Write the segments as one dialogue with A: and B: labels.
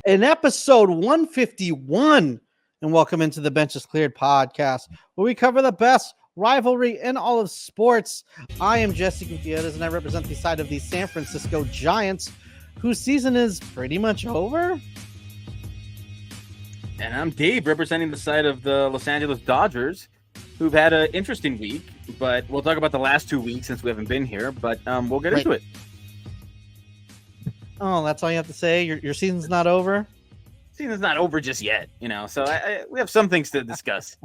A: in episode 151. And welcome into the Bench is Cleared podcast, where we cover the best rivalry in all of sports. I am Jesse Gutierrez, and I represent the side of the San Francisco Giants, whose season is pretty much over.
B: And I'm Dave, representing the side of the Los Angeles Dodgers, who've had an interesting week, but we'll talk about the last 2 weeks since we haven't been here, but we'll get into it.
A: Oh, that's all you have to say? Your season's not over?
B: Season's not over just yet, so we have some things to discuss.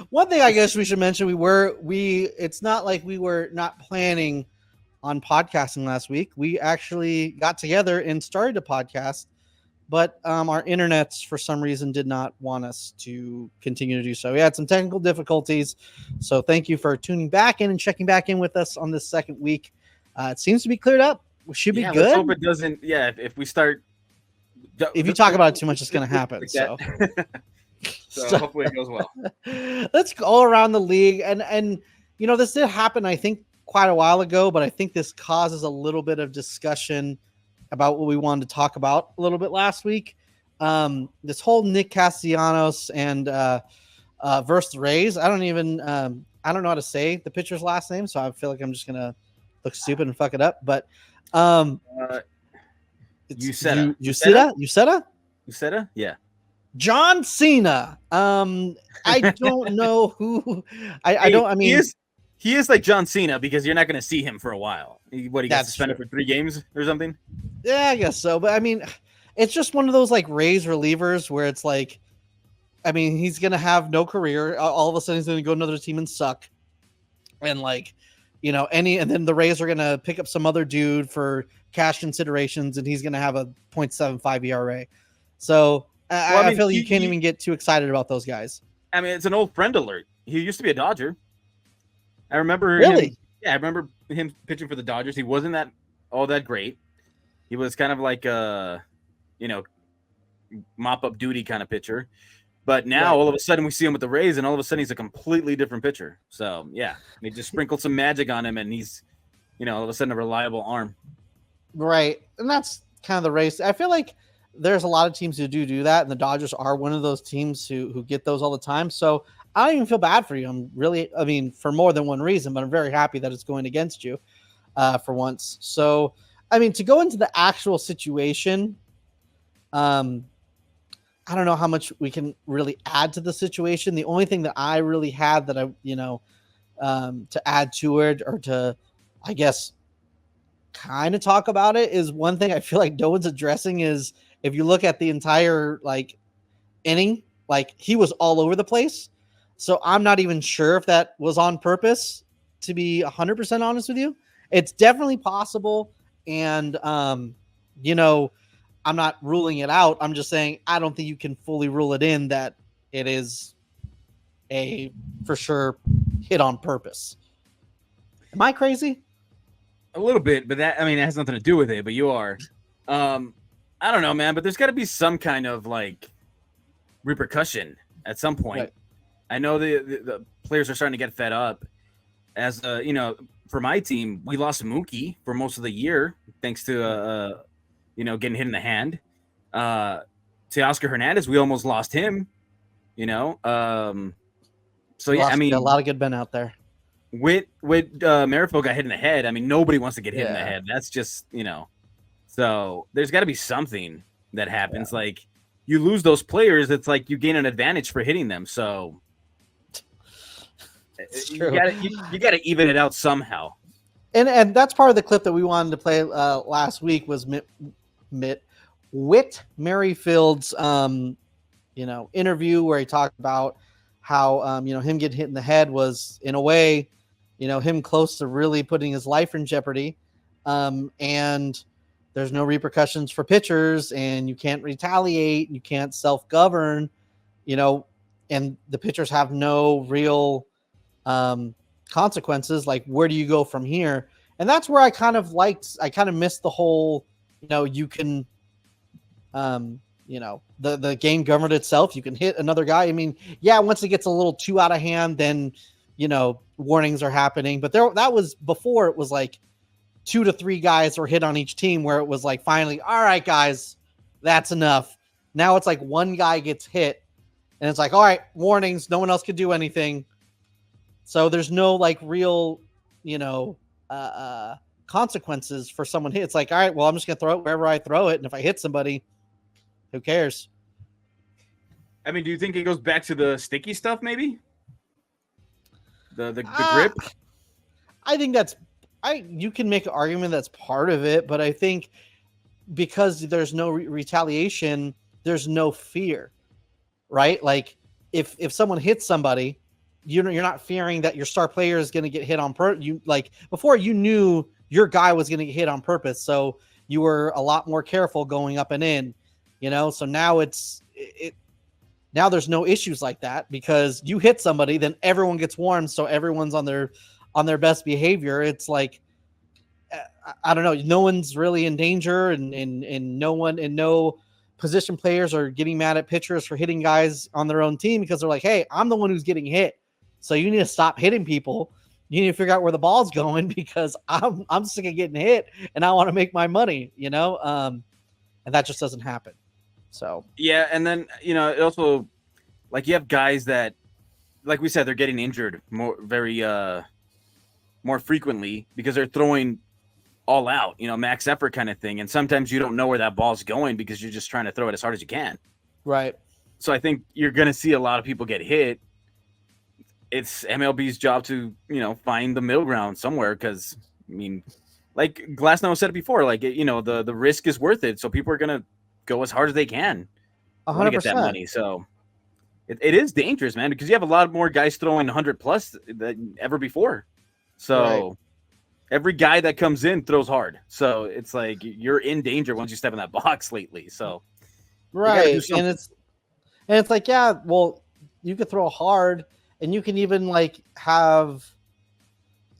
A: One thing I guess we should mention, it's not like we were not planning on podcasting last week. We actually got together and started a podcast, but our internets for some reason did not want us to continue to do so. We had some technical difficulties, so thank you for tuning back in and checking back in with us on this second week. It seems to be cleared up. We should be good.
B: Let's hope it doesn't. Yeah, if we start,
A: if you talk about it too much, it's going to happen.
B: Like
A: so
B: hopefully it goes well.
A: Let's go around the league, and this did happen, I think, quite a while ago, but I think this causes a little bit of discussion about what we wanted to talk about a little bit last week. This whole Nick Castellanos and versus the Rays. I don't know how to say the pitcher's last name, so I feel like I'm just gonna look stupid and fuck it up. But Uceta?
B: Yeah.
A: John Cena. I don't know who.
B: He is like John Cena because you're not going to see him for a while. He got suspended for 3 games or something?
A: Yeah, I guess so. But it's just one of those like Rays relievers where it's like, he's going to have no career. All of a sudden he's going to go to another team and suck. And and then the Rays are going to pick up some other dude for cash considerations and he's going to have a 0.75 ERA. So I feel like you can't even get too excited about those guys.
B: It's an old friend alert. He used to be a Dodger. I remember I remember him pitching for the Dodgers. He wasn't all that great. He was kind of like a, mop-up duty kind of pitcher. But now all of a sudden we see him with the Rays, and all of a sudden he's a completely different pitcher. So, yeah, they just sprinkled some magic on him, and he's, all of a sudden a reliable arm.
A: Right, and that's kind of the Rays. I feel like there's a lot of teams who do that, and the Dodgers are one of those teams who get those all the time. So I don't even feel bad for you. I'm really, for more than one reason, but I'm very happy that it's going against you for once. So, to go into the actual situation, I don't know how much we can really add to the situation. The only thing that I really had that to add to it or to, I guess, kind of talk about it is one thing I feel like no one's addressing is if you look at the entire inning, he was all over the place. So I'm not even sure if that was on purpose, to be 100% honest with you. It's definitely possible. And, I'm not ruling it out. I'm just saying I don't think you can fully rule it in that it is a for sure hit on purpose. Am I crazy?
B: A little bit, but that it has nothing to do with it, but you are. I don't know, man, but there's got to be some kind of repercussion at some point. Right. I know the players are starting to get fed up. As for my team, we lost Mookie for most of the year thanks to getting hit in the hand. To Oscar Hernandez, we almost lost him. So yeah,
A: a lot of good men out there.
B: With Merrifield got hit in the head. Nobody wants to get hit in the head. That's just So there's got to be something that happens. Yeah. Like you lose those players, it's like you gain an advantage for hitting them. So you got to even it out somehow.
A: And that's part of the clip that we wanted to play last week was Whit Merrifield's interview where he talked about how him getting hit in the head was in a way him close to really putting his life in jeopardy, and there's no repercussions for pitchers and you can't retaliate, you can't self-govern, and the pitchers have no real consequences. Like, where do you go from here? And that's where I kind of missed the whole, you can, the game governed itself. You can hit another guy. Once it gets a little too out of hand, then, warnings are happening. But that was before it was like 2 to 3 guys were hit on each team where it was like, finally, all right, guys, that's enough. Now it's like one guy gets hit, and it's like, all right, warnings. No one else can do anything. So there's no like real, you know, consequences for someone hit. It's like, all right, well, I'm just gonna throw it wherever I throw it, and if I hit somebody, who cares?
B: I mean, do you think it goes back to the sticky stuff? Maybe the grip.
A: I think you can make an argument that's part of it, but I think because there's no retaliation, there's no fear, right? Like if someone hits somebody, you're not fearing that your star player is going to get hit on purpose. You like before you knew your guy was going to get hit on purpose, so you were a lot more careful going up and in, you know. So now now there's no issues like that because you hit somebody, then everyone gets warned, so everyone's on their best behavior. It's like I don't know, no one's really in danger, and no position players are getting mad at pitchers for hitting guys on their own team because they're like, hey, I'm the one who's getting hit, so you need to stop hitting people. You need to figure out where the ball's going because I'm sick of getting hit and I want to make my money, you know. And that just doesn't happen. So
B: yeah, and then it also like you have guys that, like we said, they're getting injured more frequently because they're throwing all out, max effort kind of thing. And sometimes you don't know where that ball's going because you're just trying to throw it as hard as you can.
A: Right.
B: So I think you're going to see a lot of people get hit. It's MLB's job to, find the middle ground somewhere. Cause I mean, like Glasnow said it before, like, the risk is worth it. So people are going to go as hard as they can.
A: 100%.
B: Get that money. So it is dangerous, man, because you have a lot more guys throwing 100 plus than ever before. So right. Every guy that comes in throws hard. So it's like you're in danger once you step in that box lately. So
A: right. And it's like, yeah, well, you could throw hard and you can even like have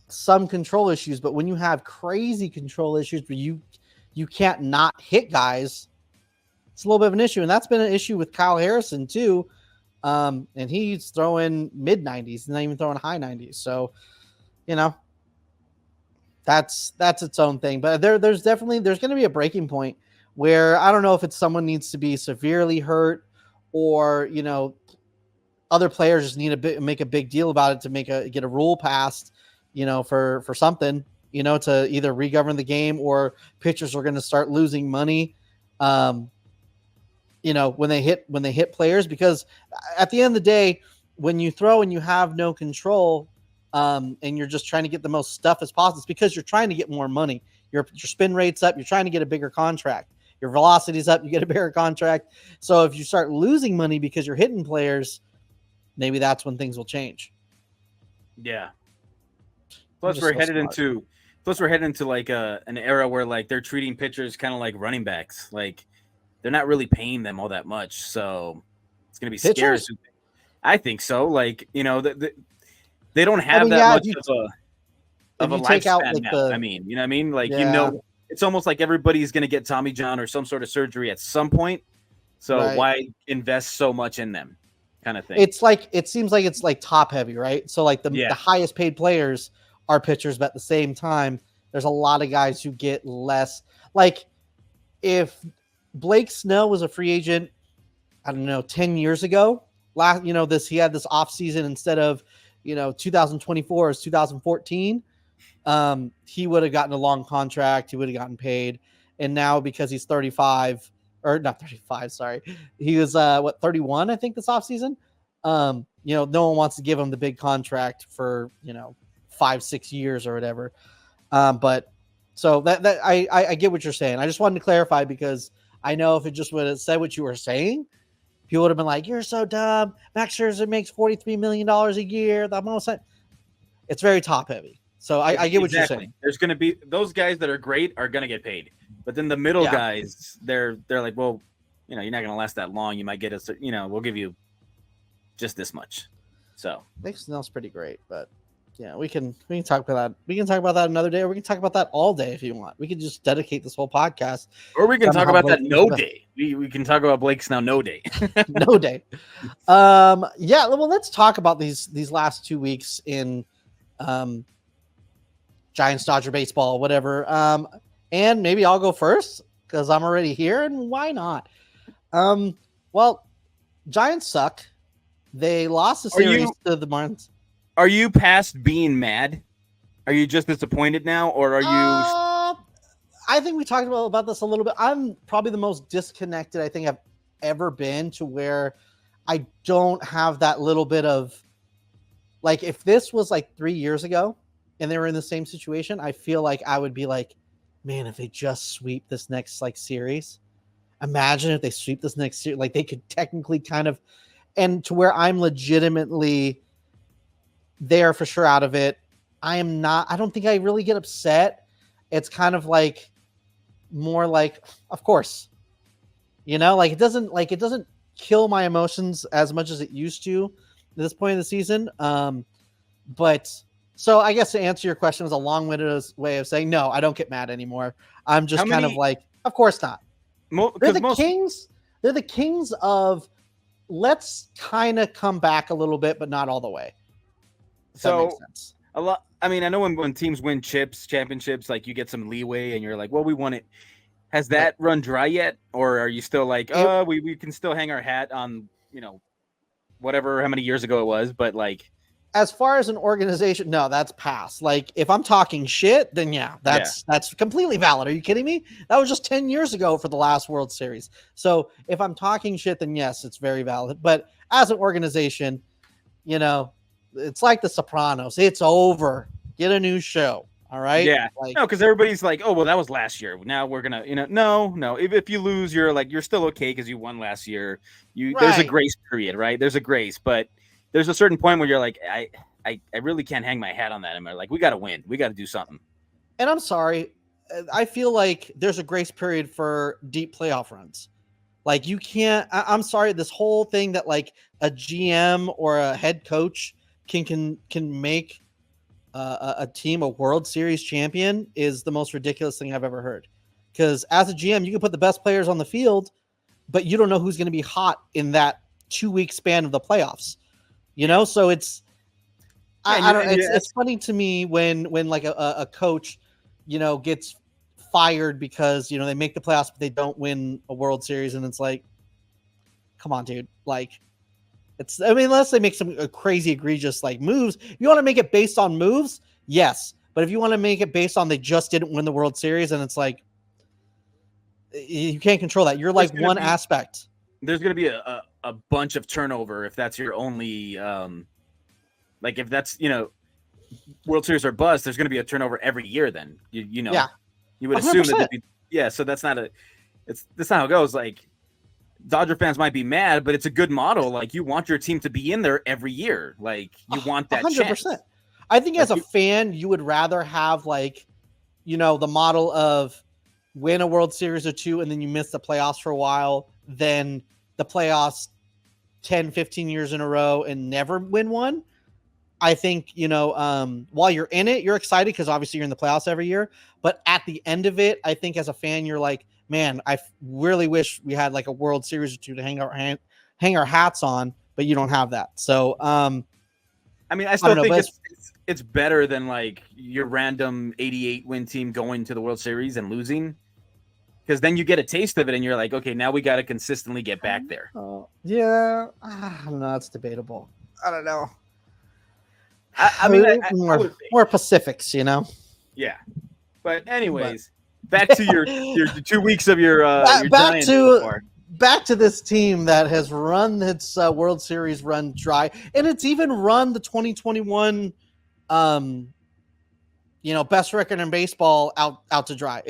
A: some control issues, but when you have crazy control issues where you can't not hit guys, it's a little bit of an issue. And that's been an issue with Kyle Harrison too. And he's throwing mid 90s, not even throwing high 90s. So, that's its own thing. But there's going to be a breaking point where I don't know if it's someone needs to be severely hurt or, other players just need to make a big deal about it to get a rule passed, for something, to either regovern the game or pitchers are going to start losing money. When they hit players, because at the end of the day, when you throw and you have no control, and you're just trying to get the most stuff as possible, it's because you're trying to get more money. Your spin rate's up. You're trying to get a bigger contract. Your velocity's up. You get a bigger contract. So if you start losing money because you're hitting players, maybe that's when things will change.
B: Yeah. Plus we're headed into like an era where like they're treating pitchers kind of like running backs. Like they're not really paying them all that much. So it's going to be scary. I think so. Like, they don't have much of a lifespan now. I mean, you know what I mean? Like, it's almost like everybody's going to get Tommy John or some sort of surgery at some point. So why invest so much in them kind of thing?
A: It's like, it seems like it's like top heavy, right? So like the highest paid players are pitchers, but at the same time, there's a lot of guys who get less. Like if Blake Snell was a free agent, I don't know, 10 years ago, he had this off season instead of, 2024 is 2014. He would have gotten a long contract. He would have gotten paid. And now because he's 35 or not 35, sorry, he was 31, I think this off season. No one wants to give him the big contract for, 5-6 years or whatever. But so that I get what you're saying. I just wanted to clarify because I know if it just would have said what you were saying, people would have been like, you're so dumb. Max Scherzer makes $43 million a year. It's very top heavy. So I get what you're saying.
B: There's going to be those guys that are great are going to get paid. But then the middle guys, they're like, well, you're not going to last that long. You might get us, we'll give you just this much. So
A: Blake Snell's pretty great, but yeah, we can talk about that. We can talk about that another day, or we can talk about that all day if you want. We can just dedicate this whole podcast.
B: Or we can talk about that no day. We can talk about Blake Snell no day.
A: No day. Yeah, well, let's talk about these last 2 weeks in Giants Dodger baseball, whatever. And maybe I'll go first because I'm already here, and why not? Well, Giants suck. They lost the
B: Are
A: series
B: you
A: to the Marlins.
B: are you past being mad? Are you just disappointed now, or are you?
A: I think we talked about this a little bit. I'm probably the most disconnected I think I've ever been, to where I don't have that little bit of, like, if this was like 3 years ago and they were in the same situation, I feel like I would be like, man, if they just sweep this next like series, imagine if they sweep this next series, like they could technically kind of, and to where I'm legitimately there for sure out of it. I don't think I really get upset. It's kind of like more like, of course, like it doesn't kill my emotions as much as it used to at this point in the season. But so I guess to answer your question is a long-winded way of saying, no, I don't get mad anymore. I'm just kind of like, of course not. They're the kings. They're the kings of, let's kind of come back a little bit, but not all the way.
B: So that makes sense. A lot. I mean, I know when teams win championships, like you get some leeway, and you're like, well, we won it. Has that run dry yet, or are you still like, we can still hang our hat on, whatever, how many years ago it was, but like,
A: as far as an organization, no, that's past. Like, if I'm talking shit, then that's completely valid. Are you kidding me? That was just 10 years ago for the last World Series. So if I'm talking shit, then yes, it's very valid. But as an organization, it's like The Sopranos. It's over. Get a new show. All right.
B: Yeah. No, because everybody's like, oh, well, that was last year. Now we're gonna, no. If you lose, you're still okay because you won last year. There's a grace period, right? There's a grace, but there's a certain point where you're like, I really can't hang my hat on that. I'm like, we got to win. We got to do something.
A: And I'm sorry, I feel like there's a grace period for deep playoff runs. Like, you can't. I'm sorry, this whole thing that like a GM or a head coach can make a team a World Series champion is the most ridiculous thing I've ever heard. Because as a GM, you can put the best players on the field, but you don't know who's going to be hot in that 2-week span of the playoffs. So it's, I don't. It's funny to me when like a coach, gets fired because they make the playoffs but they don't win a World Series, and it's like, come on, dude. Like, unless they make some crazy, egregious like moves. If you want to make it based on moves, yes. But if you want to make it based on they just didn't win the World Series, and it's like, you can't control that. You're like one aspect.
B: There's going to be a bunch of turnover if that's your only, like if that's, World Series or bust, there's going to be a turnover every year then. You would assume 100%. That so that's not how it goes. Like, Dodger fans might be mad, but it's a good model. Like, you want your team to be in there every year. Like, you want that 100%. Chance.
A: I think as a fan, you would rather have like, the model of win a World Series or two and then you miss the playoffs for a while than the playoffs 10, 15 years in a row and never win one. I think, while you're in it, you're excited because obviously you're in the playoffs every year. But at the end of it, I think as a fan, you're like, man, I really wish we had like a World Series or two to hang our hats on, but you don't have that. So,
B: I still think it's better than like your random 88 win team going to the World Series and losing, because then you get a taste of it and you're like, okay, now we got to consistently get back there.
A: Yeah, I don't know. It's debatable. I don't know. More Pacifics,
B: Yeah, but anyways. Back to your 2 weeks of your
A: back to this team that has run its World Series run dry, and it's even run the 2021 best record in baseball out to dry.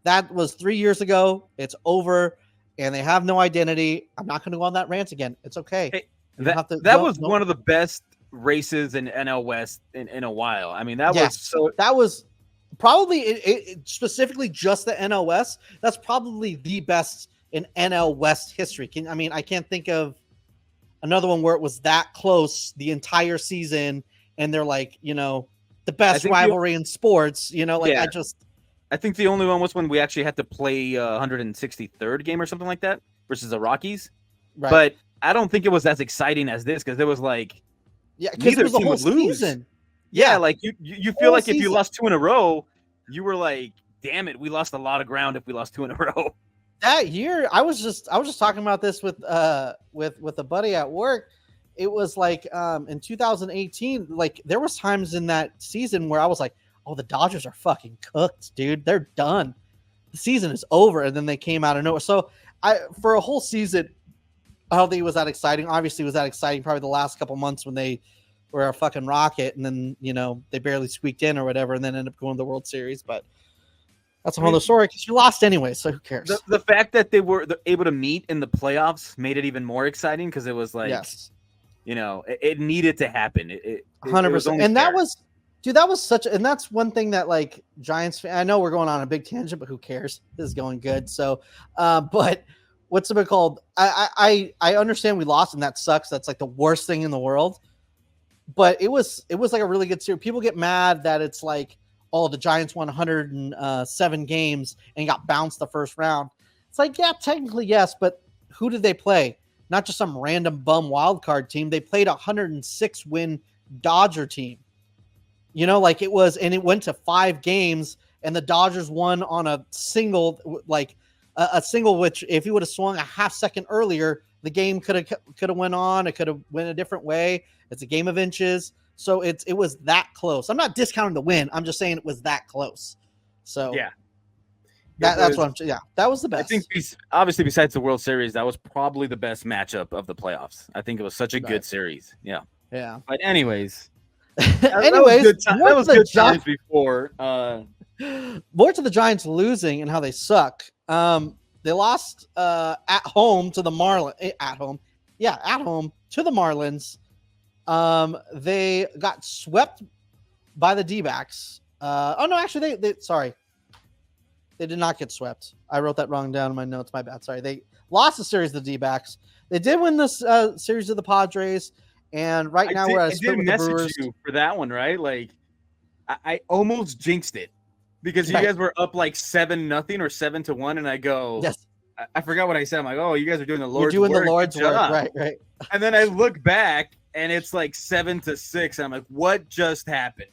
A: That was 3 years ago. It's over, and they have no identity. I'm not going to go on that rant again. It's okay.
B: Hey, that was one of the best races in NL West in a while. I mean, that was probably it specifically just the NL West. That's probably the best in NL West history. I can't think of another one where it was that close the entire season, and they're like, the best rivalry in sports. I think the only one was when we actually had to play 163rd game or something like that versus the Rockies. Right. But I don't think it was as exciting as this, because it was like,
A: because it was the whole season.
B: Yeah, like you feel like if you lost 2 in a row, you were like, damn it, we lost a lot of ground if we lost 2 in a row.
A: that year, I was just talking about this with a buddy at work. It was like in 2018, like there was times in that season where I was like, "Oh, the Dodgers are fucking cooked, dude. They're done. The season is over." And then they came out of nowhere. So I for a whole season, I don't think it was that exciting. Obviously, it was that exciting probably the last couple months when they were a fucking rocket, and then they barely squeaked in or whatever, and then ended up going to the World Series. But that's a whole other story because you lost anyway, so who cares?
B: The fact that they were able to meet in the playoffs made it even more exciting because it was like,
A: yes,
B: it needed to happen. It
A: 100%. And that was, dude, that was such, and that's one thing that like Giants. I know we're going on a big tangent, but who cares? This is going good. So, but what's it called? I understand we lost, and that sucks. That's like the worst thing in the world. But it was like a really good series. People get mad that it's like, oh, the Giants won 107 games and got bounced the first round. It's like, yeah, technically yes, but who did they play? Not just some random bum wild card team. They played a 106 win Dodger team. Like it was, and it went to 5 games, and the Dodgers won on a single, like a single, which if he would have swung a half second earlier, the game could have went on. It could have went a different way. It's a game of inches. So it was that close. I'm not discounting the win. I'm just saying it was that close. So
B: yeah,
A: that's what I'm. Yeah, that was the best.
B: I think obviously besides the World Series, that was probably the best matchup of the playoffs. I think it was such a good series. Yeah.
A: Yeah.
B: But anyways,
A: that
B: was good times before.
A: More to the Giants losing and how they suck. They lost at home to the Marlins. At home to the Marlins. They got swept by the D-backs. Oh no, actually they did not get swept. I wrote that wrong down in my notes. My bad. Sorry. They lost the series of the D-backs. They did win this series of the Padres, and now we're at a split with the Brewers.
B: You for that one, right? Like I almost jinxed it because you guys were up like 7-0 or 7-1, and I go,
A: yes.
B: I forgot what I said. I'm like, oh, you guys are doing the Lord's
A: work.
B: You're
A: doing the Lord's work, right.
B: And then I look back, and it's like 7-6. I'm like, what just happened?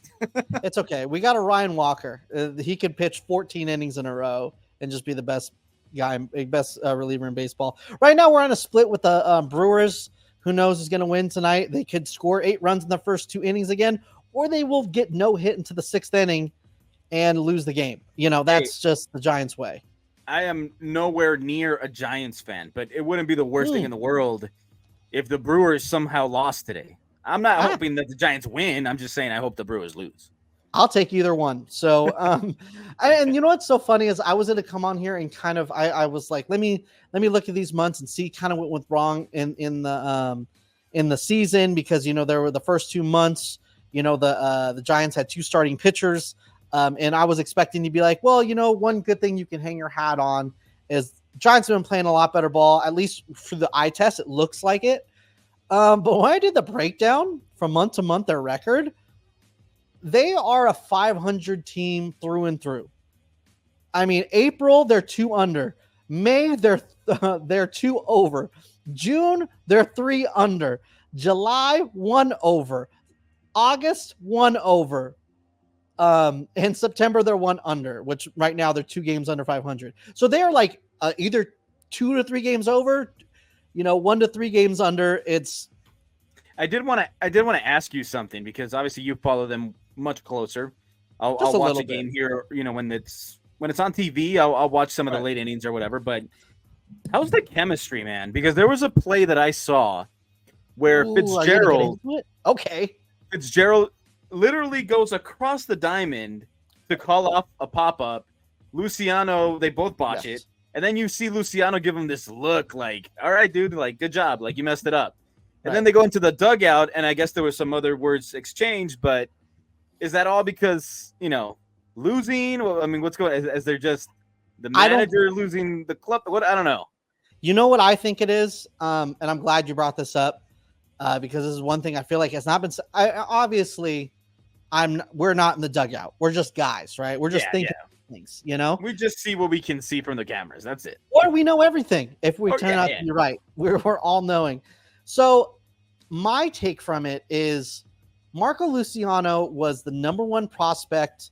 A: It's okay. We got a Ryan Walker. He could pitch 14 innings in a row and just be the best guy, best reliever in baseball. Right now, we're on a split with the Brewers. Who knows who's going to win tonight? They could score 8 runs in the first 2 innings again, or they will get no hit into the 6th inning and lose the game. That's just the Giants' way.
B: I am nowhere near a Giants fan, but it wouldn't be the worst thing in the world if the Brewers somehow lost today. I'm not hoping that the Giants win. I'm just saying I hope the Brewers lose.
A: I'll take either one. So, and you know what's so funny is I was going to come on here and kind of I was like, let me look at these months and see kind of what went wrong in the season, because there were the first 2 months. The Giants had 2 starting pitchers. And I was expecting to be like, well, one good thing you can hang your hat on is Giants have been playing a lot better ball, at least for the eye test. It looks like it. But when I did the breakdown from month to month, their record, they are a 500 team through and through. I mean, April, they're 2 under. May, they're 2 over. June, they're 3 under. July, 1 over. August, 1 over. In September they're 1 under, which right now they're 2 games under 500. So they are like either 2 to 3 games over, 1 to 3 games under.
B: I did want to ask you something, because obviously you follow them much closer. I'll watch a game here, when it's on TV. I'll watch some of the late innings or whatever. But how's the chemistry, man? Because there was a play that I saw where Fitzgerald literally goes across the diamond to call off a pop-up. Luciano, they both botch it. And then you see Luciano give him this look like, all right, dude, like, good job. Like, you messed it up. And then they go into the dugout, and I guess there was some other words exchanged, but is that all because, losing? I mean, what's going on? Is there just the manager losing the club? What? I don't know.
A: You know what I think it is? And I'm glad you brought this up, because this is one thing I feel like has not been – obviously – we're not in the dugout. We're just guys, right? We're just thinking things,
B: We just see what we can see from the cameras. That's it.
A: Or we know everything if we turn out to be right. We're all knowing. So my take from it is Marco Luciano was the number 1 prospect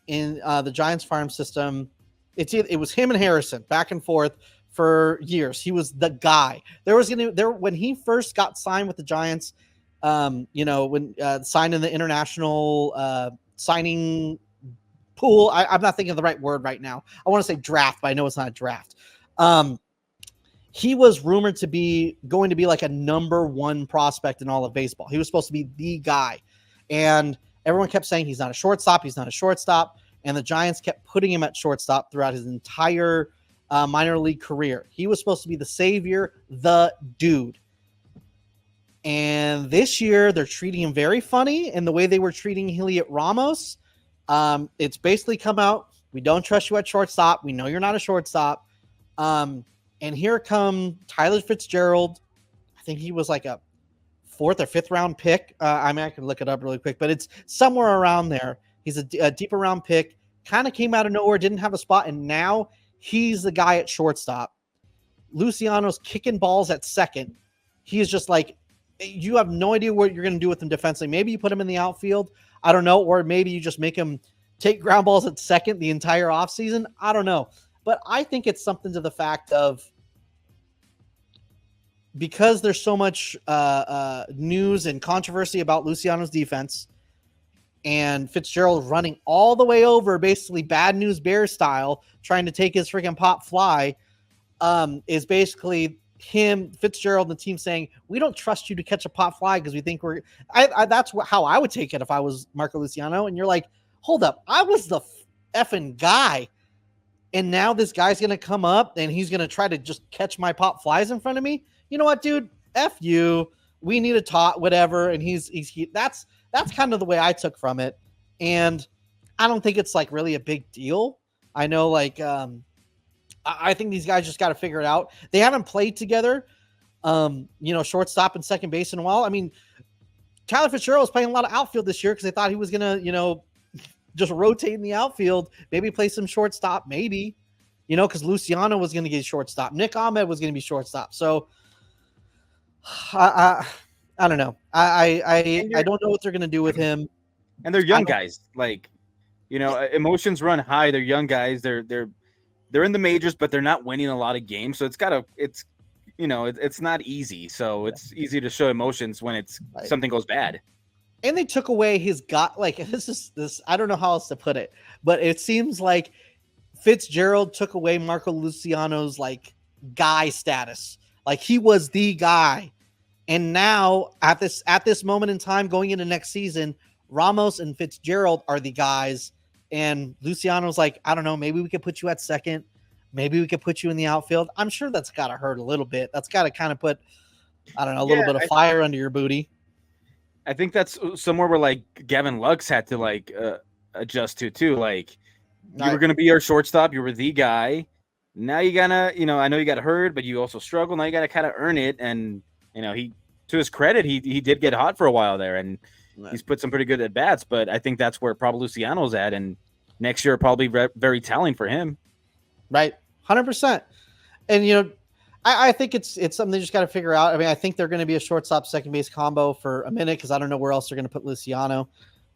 A: in the Giants farm system. It was him and Harrison back and forth for years. He was the guy. When he first got signed with the Giants, when signed in the international signing pool. I'm not thinking of the right word right now. I want to say draft, but I know it's not a draft. He was rumored to be going to be like a number one prospect in all of baseball. He was supposed to be the guy. And everyone kept saying he's not a shortstop. He's not a shortstop. And the Giants kept putting him at shortstop throughout his entire minor league career. He was supposed to be the savior, the dude. And this year they're treating him very funny in the way they were treating Heliot Ramos. It's basically come out. We don't trust you at shortstop. We know you're not a shortstop. And here come Tyler Fitzgerald. I think he was like a 4th or 5th round pick. I can look it up really quick, but it's somewhere around there. He's a deeper round pick. Kind of came out of nowhere, didn't have a spot, and now he's the guy at shortstop. Luciano's kicking balls at second. He is just like, you have no idea what you're going to do with him defensively. Maybe you put him in the outfield. I don't know. Or maybe you just make him take ground balls at second the entire offseason. I don't know. But I think it's something to the fact of, because there's so much news and controversy about Luciano's defense and Fitzgerald running all the way over, basically bad news bear style, trying to take his freaking pop fly, is basically him, Fitzgerald, and the team saying, we don't trust you to catch a pop fly because we think that's how I would take it if I was Marco Luciano. And you're like, hold up, I was the effing guy. And now this guy's going to come up and he's going to try to just catch my pop flies in front of me. You know what, dude? F you. We need to talk, whatever. And that's kind of the way I took from it. And I don't think it's like really a big deal. I know, like, I think these guys just got to figure it out. They haven't played together, shortstop and second base in a while. I mean, Tyler Fitzgerald was playing a lot of outfield this year because they thought he was going to, just rotate in the outfield, maybe play some shortstop, maybe, because Luciano was going to get shortstop. Nick Ahmed was going to be shortstop. So I don't know. I don't know what they're going to do with him.
B: And they're young guys. Like, emotions run high. They're young guys. They're in the majors, but they're not winning a lot of games. So it's not easy. So it's easy to show emotions when something goes bad.
A: And they took away his this. I don't know how else to put it, but it seems like Fitzgerald took away Marco Luciano's like guy status. Like he was the guy. And now at this moment in time going into next season, Ramos and Fitzgerald are the guys. And Luciano's like, I don't know, maybe we could put you at second. Maybe we could put you in the outfield. I'm sure that's got to hurt a little bit. That's got to kind of put, I don't know, a little bit of fire under your booty.
B: I think that's somewhere where like Gavin Lux had to like adjust to too. Like you were going to be our shortstop. You were the guy. Now you gotta, I know you got hurt, but you also struggle. Now you got to kind of earn it. And, he, to his credit, he did get hot for a while there and he's put some pretty good at bats, but I think that's where probably Luciano's at. And next year, probably very telling for him.
A: Right. 100%. And, I think it's something they just got to figure out. I mean, I think they're going to be a shortstop second base combo for a minute because I don't know where else they're going to put Luciano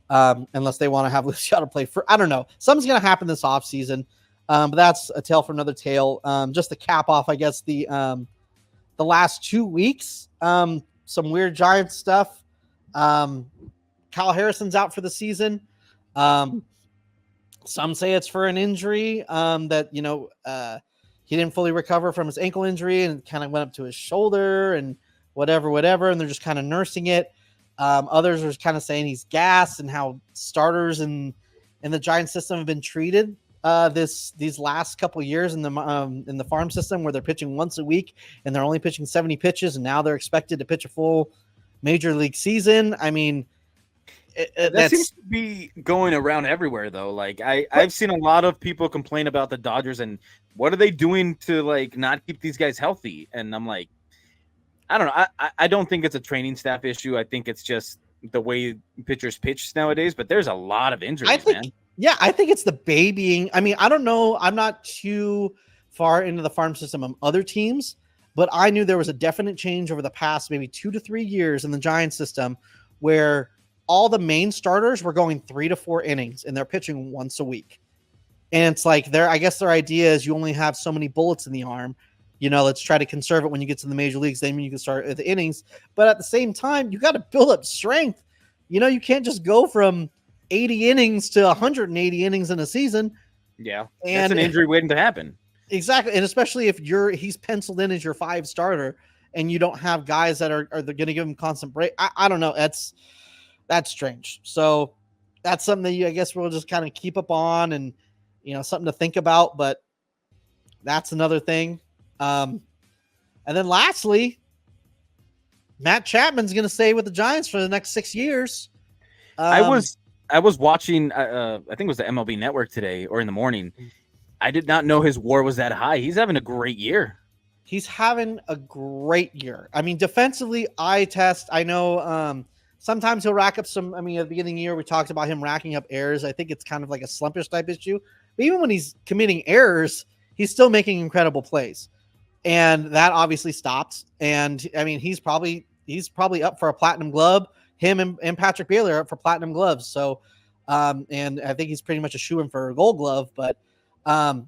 A: unless they want to have Luciano play for. I don't know. Something's going to happen this offseason, but that's a tale for another tale. Just to cap off, I guess the last 2 weeks, some weird Giants stuff. Kyle Harrison's out for the season. Some say it's for an injury that he didn't fully recover from his ankle injury and kind of went up to his shoulder and whatever. And they're just kind of nursing it. Others are kind of saying he's gassed and how starters in the Giants system have been treated these last couple years in the farm system where they're pitching once a week and they're only pitching 70 pitches. And now they're expected to pitch a full major league season. I mean,
B: that seems to be going around everywhere though. Like I've seen a lot of people complain about the Dodgers and what are they doing to like not keep these guys healthy? And I'm like, I don't know. I don't think it's a training staff issue. I think it's just the way pitchers pitch nowadays, but there's a lot of injuries, man.
A: Yeah, I think it's the babying. I mean, I don't know. I'm not too far into the farm system of other teams, but I knew there was a definite change over the past maybe 2 to 3 years in the Giants system where all the main starters were going 3 to 4 innings and they're pitching once a week. And it's like I guess their idea is you only have so many bullets in the arm. let's try to conserve it when you get to the major leagues. Then you can start at the innings. But at the same time, you got to build up strength. You can't just go from 80 innings to 180 innings in a season.
B: Yeah,
A: and
B: that's an injury waiting to happen.
A: Exactly, and especially if he's penciled in as your 5 starter, and you don't have guys that are going to give him constant break. I don't know. That's strange. So that's something that I guess we'll just kind of keep up on, and something to think about. But that's another thing. And then lastly, Matt Chapman's going to stay with the Giants for the next 6 years.
B: I was watching. I think it was the MLB Network today or in the morning. I did not know his WAR was that high. He's having a great year.
A: He's having a great year. I mean, defensively, eye test. I know sometimes he'll rack up some. I mean, at the beginning of the year, we talked about him racking up errors. I think it's kind of like a slumpish type issue. But even when he's committing errors, he's still making incredible plays. And that obviously stopped. And I mean, he's probably up for a platinum glove. Him and Patrick Bailey are up for platinum gloves. So, and I think he's pretty much a shoo-in for a gold glove. But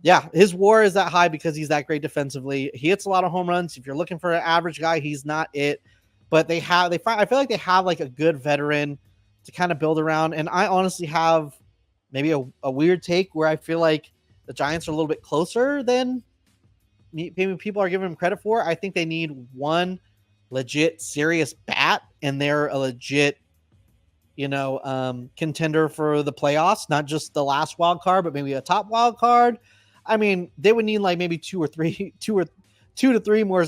A: yeah, his WAR is that high because he's that great defensively. He hits a lot of home runs. If you're looking for an average guy, he's not it. But I feel like they have like a good veteran to kind of build around. And I honestly have maybe a weird take where I feel like the Giants are a little bit closer than maybe people are giving them credit for. I think they need one legit serious bat, and they're a legit contender for the playoffs, not just the last wild card, but maybe a top wild card. I mean, they would need like maybe two to three more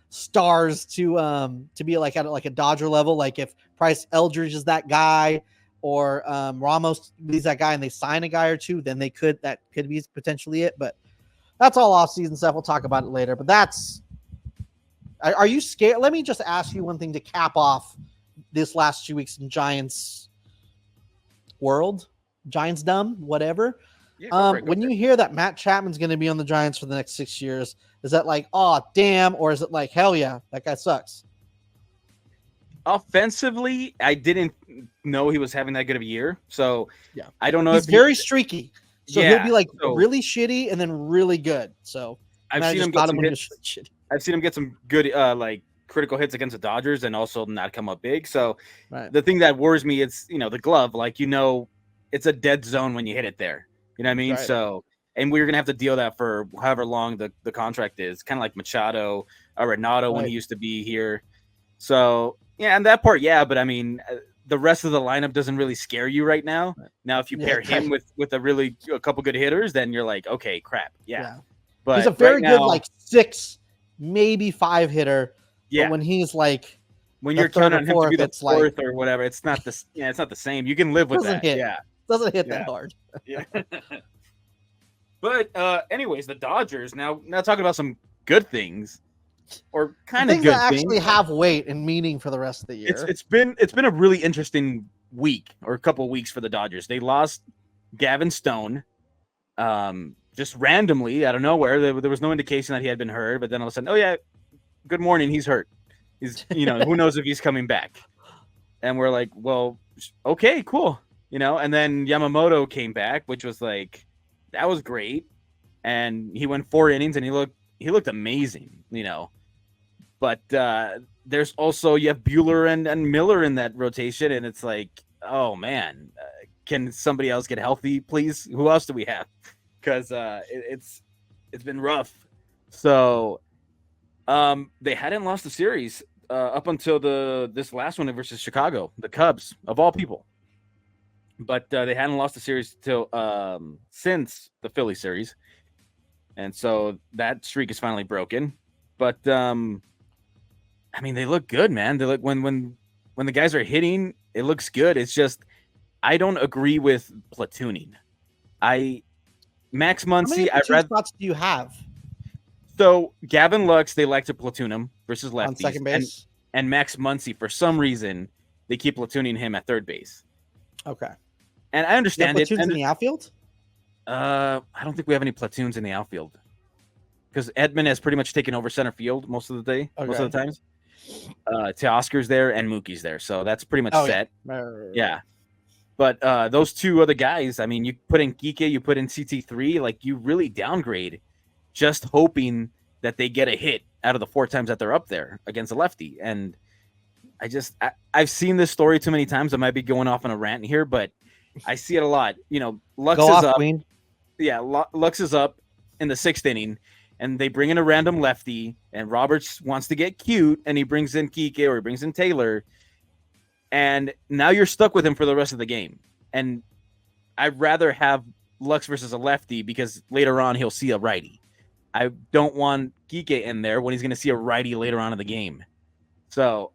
A: stars to be like at like a Dodger level. Like if Price Eldridge is that guy, or Ramos is that guy, and they sign a guy or two, then that could be potentially it. But that's all off-season stuff. We'll talk about it later. But are you scared? Let me just ask you one thing to cap off this last 2 weeks in Giants world, Giants dumb, whatever.
B: Yeah,
A: when you hear that Matt Chapman's going to be on the Giants for the next 6 years, is that like, oh, damn, or is it like, hell yeah, that guy sucks?
B: Offensively, I didn't know he was having that good of a year. So
A: yeah,
B: I don't know.
A: He's very streaky. So
B: yeah,
A: he'll be like really shitty and then really good. So
B: I've seen him get some hits. I've seen him get some good like critical hits against the Dodgers and also not come up big. So the thing that worries me is, the glove, like, it's a dead zone when you hit it there. You know what I mean? Right. So, and we're going to have to deal that for however long the contract is, kind of like Machado or Renato when he used to be here. So, yeah, and that part, yeah, but I mean, the rest of the lineup doesn't really scare you right now. Right. Now, if you pair him with a couple good hitters, then you're like, okay, crap. Yeah. But
A: he's a very good, like 6, maybe 5 hitter. Yeah. But when he's like,
B: when you're counting on him to be the fourth or whatever, it's not the it's not the same. You can live with that. Yeah.
A: Doesn't hit that hard.
B: Yeah. But anyways, the Dodgers now talking about some good things, or kind of
A: things
B: good
A: that actually have weight and meaning for the rest of the year.
B: It's been a really interesting week or a couple of weeks for the Dodgers. They lost Gavin Stone, just randomly out of nowhere. There was no indication that he had been hurt, but then all of a sudden, oh yeah, good morning, he's hurt. He's who knows if he's coming back. And we're like, well, okay, cool. And then Yamamoto came back, which was like, that was great. And he went 4 innings and he looked amazing, But there's also, you have Buehler and Miller in that rotation. And it's like, oh man, can somebody else get healthy, please? Who else do we have? Because it's been rough. So they hadn't lost the series up until this last one versus Chicago, the Cubs, of all people. But they hadn't lost the series till since the Philly series, and so that streak is finally broken. But I mean, they look good, man. They look when the guys are hitting, it looks good. It's just I don't agree with platooning. Max Muncy.
A: How many spots do you have?
B: So Gavin Lux, they like to platoon him versus lefties
A: on second base,
B: and Max Muncy, for some reason, they keep platooning him at third base.
A: Okay.
B: And I understand it.
A: Platoons in the outfield?
B: I don't think we have any platoons in the outfield because Edman has pretty much taken over center field most of the day, most of the times. Teoscar's there and Mookie's there, so that's pretty much set. Yeah. But those 2 other guys, I mean, you put in Kike, you put in CT3, like you really downgrade, just hoping that they get a hit out of the 4 times that they're up there against a lefty. And I've seen this story too many times. I might be going off on a rant here, but I see it a lot. Lux
A: Go
B: is
A: off,
B: up.
A: Queen.
B: Yeah, Lux is up in the 6th inning, and they bring in a random lefty, and Roberts wants to get cute, and he brings in Kike or he brings in Taylor, and now you're stuck with him for the rest of the game. And I'd rather have Lux versus a lefty because later on he'll see a righty. I don't want Kike in there when he's going to see a righty later on in the game. So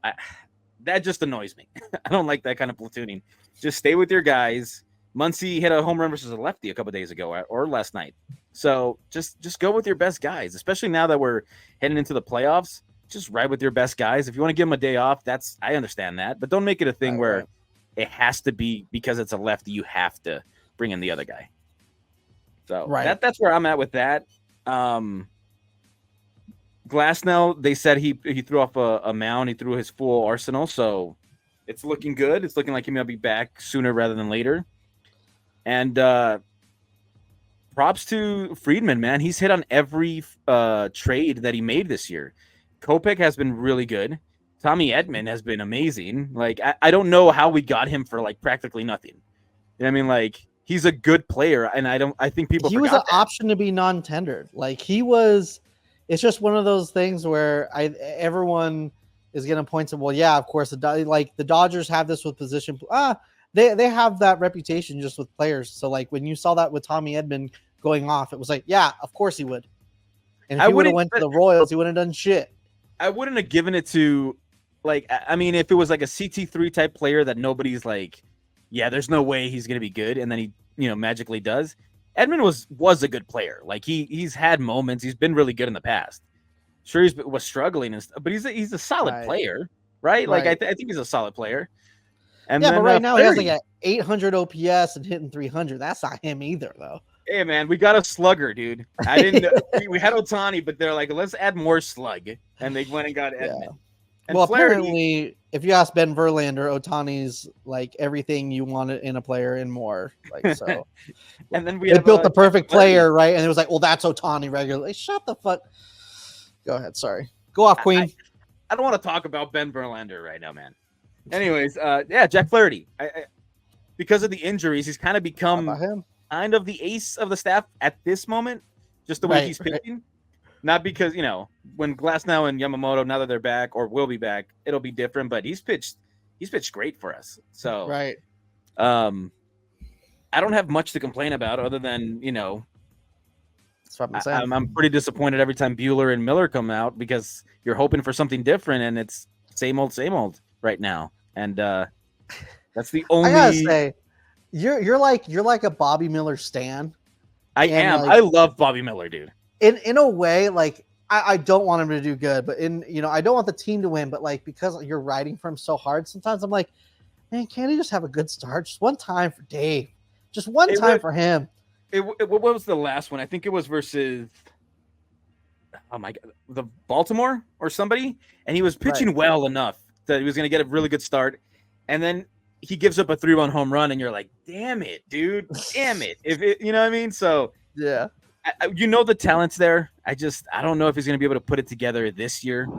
B: that just annoys me. I don't like that kind of platooning. Just stay with your guys. Muncy hit a home run versus a lefty a couple days ago or last night. So just go with your best guys, especially now that we're heading into the playoffs. Just ride with your best guys. If you want to give them a day off, I understand that. But don't make it a thing where it has to be because it's a lefty, you have to bring in the other guy. So that's where I'm at with that. Glasnow, they said he threw off a mound. He threw his full arsenal, so it's looking good. It's looking like he may be back sooner rather than later. And props to Friedman, man. He's hit on every trade that he made this year. Kopech has been really good. Tommy Edman has been amazing. Like I don't know how we got him for like practically nothing. You know what I mean? Like he's a good player, and I think people
A: he was an option to be non-tendered. Like he was. It's just one of those things where everyone is going to point to, well, yeah, of course, the Dodgers have this with position. They have that reputation just with players. So like when you saw that with Tommy Edman going off, it was like, yeah, of course he would. And if he would have went to the Royals, he wouldn't have done shit.
B: I wouldn't have given it to, like, I mean, if it was like a CT3 type player that nobody's like, yeah, there's no way he's going to be good, and then he, magically does. Edman was a good player. Like he's had moments. He's been really good in the past. Sure, was struggling and stuff, but he's a solid player, right? Like I think he's a solid player. And
A: yeah, then, but right now he has like an 800 OPS and hitting 300. That's not him either, though.
B: Hey man, we got a slugger, dude. I didn't. we had Ohtani, but they're like, let's add more slug, and they went and got Edman. Yeah. And
A: well, apparently, if you ask Ben Verlander, Ohtani's like everything you wanted in a player and more. Like so,
B: and then we
A: built the perfect player, right? And it was like, well, that's Ohtani regularly. Shut the fuck. Go ahead. Sorry. Go off, Queen.
B: I don't want to talk about Ben Verlander right now, man. Anyways, yeah, Jack Flaherty. Because of the injuries, he's kind of become kind of the ace of the staff at this moment, just the way he's pitching. Right. Not because, when Glasnow and Yamamoto, now that they're back or will be back, it'll be different, but he's pitched great for us. So,
A: right.
B: I don't have much to complain about other than,
A: That's what I'm saying.
B: I'm pretty disappointed every time Buehler and Miller come out because you're hoping for something different and it's same old right now. And that's the only.
A: I gotta say, you're like a Bobby Miller stan.
B: I am. Like, I love Bobby Miller, dude.
A: In a way, like I don't want him to do good, but I don't want the team to win, but like because you're riding for him so hard, sometimes I'm like, man, can't he just have a good start? Just one time for Dave. Just one time for him.
B: What was the last one? I think it was versus oh my god, the Baltimore or somebody, and he was pitching well enough that he was going to get a really good start, and then he gives up a 3-run home run, and you're like, damn it, dude, damn it. If it, you know what I mean? So
A: yeah.
B: The talent's there. I don't know if he's going to be able to put it together this year.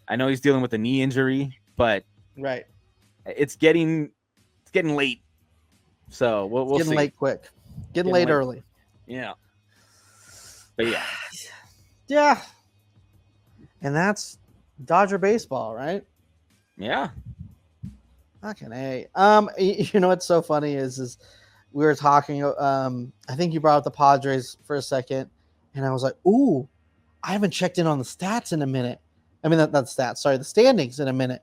B: I know he's dealing with a knee injury, but it's getting late. So we'll see.
A: Getting late quick. Getting late early.
B: Yeah. But yeah.
A: Yeah. And that's Dodger baseball, right?
B: Yeah.
A: Fucking A. What's so funny is we were talking, I think you brought up the Padres for a second, and I was like, ooh, I haven't checked in on the stats in a minute. I mean, not stats, sorry, the standings in a minute.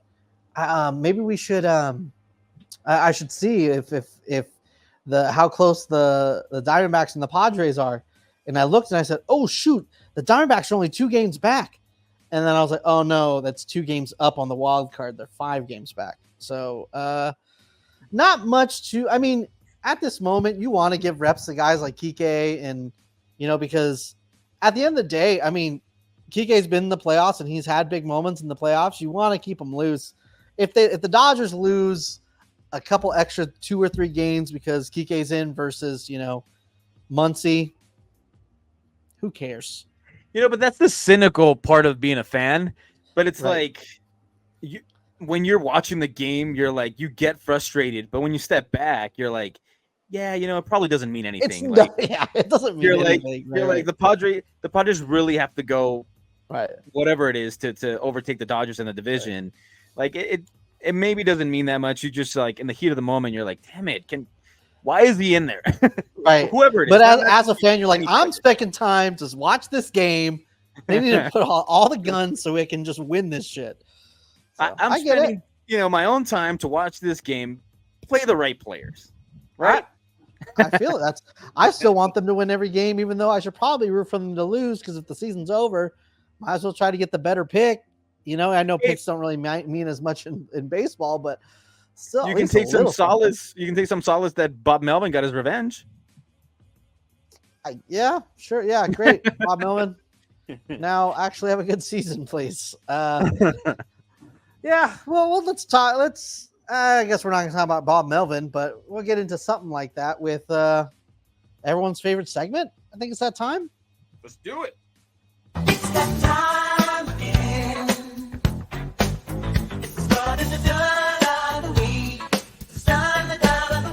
A: Maybe we should, I should see if how close the Diamondbacks and the Padres are. And I looked and I said, oh, shoot, the Diamondbacks are only 2 games back. And then I was like, oh, no, that's 2 games up on the wild card. They're 5 games back. So not much I mean, at this moment, you want to give reps to guys like Kike and, because at the end of the day, I mean, Kike's been in the playoffs and he's had big moments in the playoffs. You want to keep him loose. If the Dodgers lose a couple extra 2 or 3 games because Kike's in versus, Muncy, who cares?
B: But that's the cynical part of being a fan. But it's
A: Right.
B: like when you're watching the game, you're like, you get frustrated. But when you step back, you're like, yeah, it probably doesn't mean
A: It's
B: anything.
A: no,
B: Like
A: yeah, it doesn't mean
B: you're like
A: anything. Right,
B: you're like
A: right,
B: the Padres really have to go
A: right.
B: whatever it is to overtake the Dodgers in the
A: Right.
B: division. Like it maybe doesn't mean that much. You just like in the heat of the moment, you're like, damn it, why is he in there?
A: Right.
B: Whoever it
A: But
B: is, not
A: as a
B: just
A: fan, you're like,
B: any
A: I'm
B: player.
A: spending time to watch this game. They need to put all the guns so we can just win this shit. So
B: I'm
A: I get it.
B: spending my own time to watch this game. Play the right players, right?
A: I feel it. I still want them to win every game, even though I should probably root for them to lose because if the season's over, might as well try to get the better pick. I know
B: Hey,
A: picks don't really mean as much in baseball, but still
B: you
A: at
B: can
A: least a
B: take some
A: little something.
B: solace. You can take some solace that Bob Melvin got his revenge.
A: Yeah, sure. Yeah, great. Bob Millman. Now actually have a good season, please. Yeah, well, let's talk. I guess we're not going to talk about Bob Melvin, but we'll get into something like that with everyone's favorite segment. I think it's that time.
B: Let's do it.
C: It's that time again. It's the start of the dud of the week. It's the start of the dud of the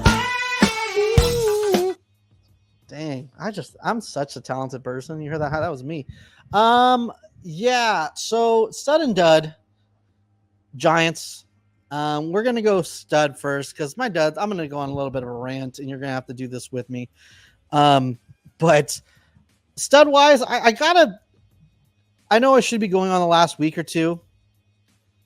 C: week.
A: Dang, I'm such a talented person. You heard that? That was me. Yeah. So stud and dud, Giants. We're gonna go stud first because my dud. I'm gonna go on a little bit of a rant, and you're gonna have to do this with me. But stud wise, I know I should be going on the last week or two.